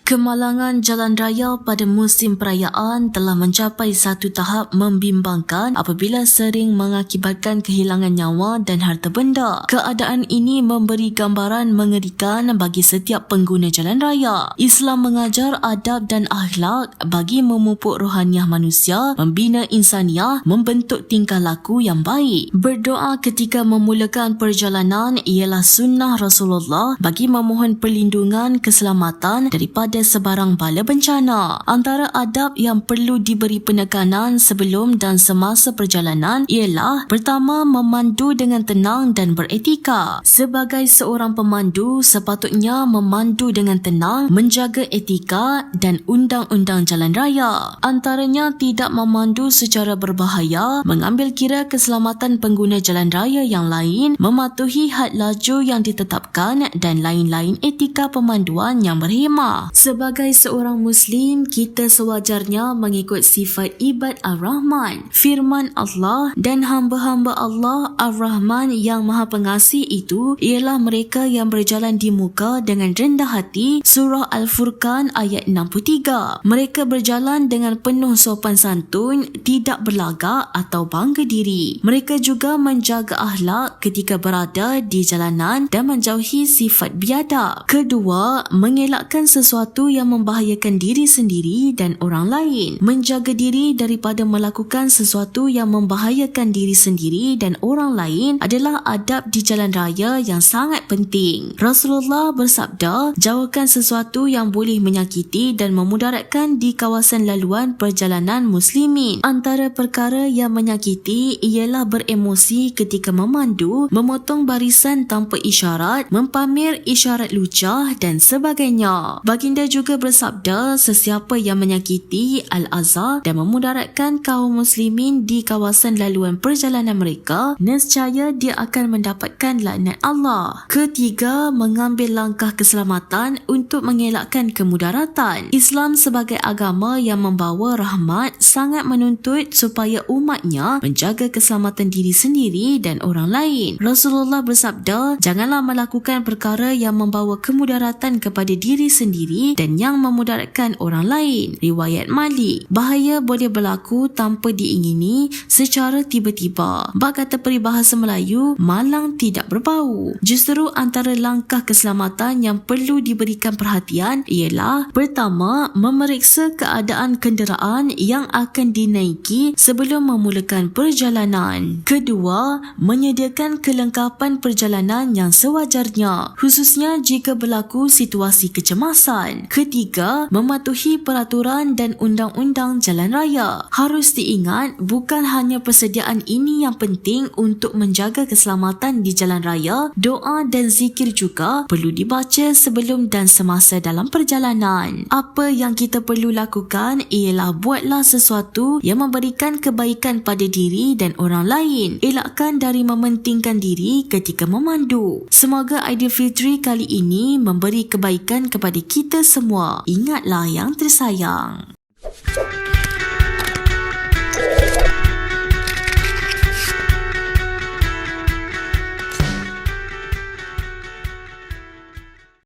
Kemalangan jalan raya pada musim perayaan telah mencapai satu tahap membimbangkan apabila sering mengakibatkan kehilangan nyawa dan harta benda. Keadaan ini memberi gambaran mengerikan bagi setiap pengguna jalan raya. Islam mengajar adab dan akhlak bagi memupuk rohaniah manusia, membina insaniah, membentuk tingkah laku yang baik. Berdoa ketika memulakan perjalanan ialah sunnah Rasulullah bagi memohon perlindungan keselamatan daripada sebarang bala bencana. Antara adab yang perlu diberi penekanan sebelum dan semasa perjalanan ialah pertama, memandu dengan tenang dan beretika. Sebagai seorang pemandu, sepatutnya memandu dengan tenang, menjaga etika dan undang-undang jalan raya. Antaranya tidak memandu secara berbahaya, mengambil kira keselamatan pengguna jalan raya yang lain, mematuhi had laju yang ditetapkan dan lain-lain etika pemanduan yang berhemah. Sebagai seorang Muslim, kita sewajarnya mengikut sifat ibad Ar-Rahman. Firman Allah, dan hamba-hamba Allah Ar-Rahman yang Maha Pengasih itu ialah mereka yang berjalan di muka dengan rendah hati. Surah Al-Furqan ayat 63. Mereka berjalan dengan penuh sopan santun, tidak berlagak atau bangga diri. Mereka juga menjaga akhlak ketika berada di jalanan dan menjauhi sifat biadab. Kedua, mengelakkan sesuatu yang membahayakan diri sendiri dan orang lain. Menjaga diri daripada melakukan sesuatu yang membahayakan diri sendiri dan orang lain adalah adab di jalan raya yang sangat penting. Rasulullah bersabda, jauhkan sesuatu yang boleh menyakiti dan memudaratkan di kawasan laluan perjalanan muslimin. Antara perkara yang menyakiti ialah beremosi ketika memandu, memotong barisan tanpa isyarat, mempamer isyarat lucah dan sebagainya. Baginda juga bersabda, sesiapa yang menyakiti al-azhar dan memudaratkan kaum muslimin di kawasan laluan perjalanan mereka, nescaya dia akan mendapatkan laknat Allah. Ketiga, mengambil langkah keselamatan untuk mengelakkan kemudaratan. Islam sebagai agama yang membawa rahmat sangat menuntut supaya umatnya menjaga keselamatan diri sendiri dan orang lain. Rasulullah bersabda, janganlah melakukan perkara yang membawa kemudaratan kepada diri sendiri dan yang memudaratkan orang lain. Riwayat Malik. Bahaya boleh berlaku tanpa diingini secara tiba-tiba. Bak kata peribahasa Melayu, malang tidak berbau. Justru antara langkah keselamatan yang perlu diberikan perhatian ialah pertama, memeriksa keadaan kenderaan yang akan dinaiki sebelum memulakan perjalanan. Kedua, menyediakan kelengkapan perjalanan yang sewajarnya, khususnya jika berlaku situasi kecemasan. Ketiga, mematuhi peraturan dan undang-undang jalan raya. Harus diingat, bukan hanya persediaan ini yang penting untuk menjaga keselamatan di jalan raya, doa dan zikir juga perlu dibaca sebelum dan semasa dalam perjalanan. Apa yang kita perlu lakukan ialah buatlah sesuatu yang memberikan kebaikan pada diri dan orang lain. Elakkan dari mementingkan diri ketika memandu. Semoga Aidilfitri kali ini memberi kebaikan kepada kita semua. Ingatlah yang tersayang.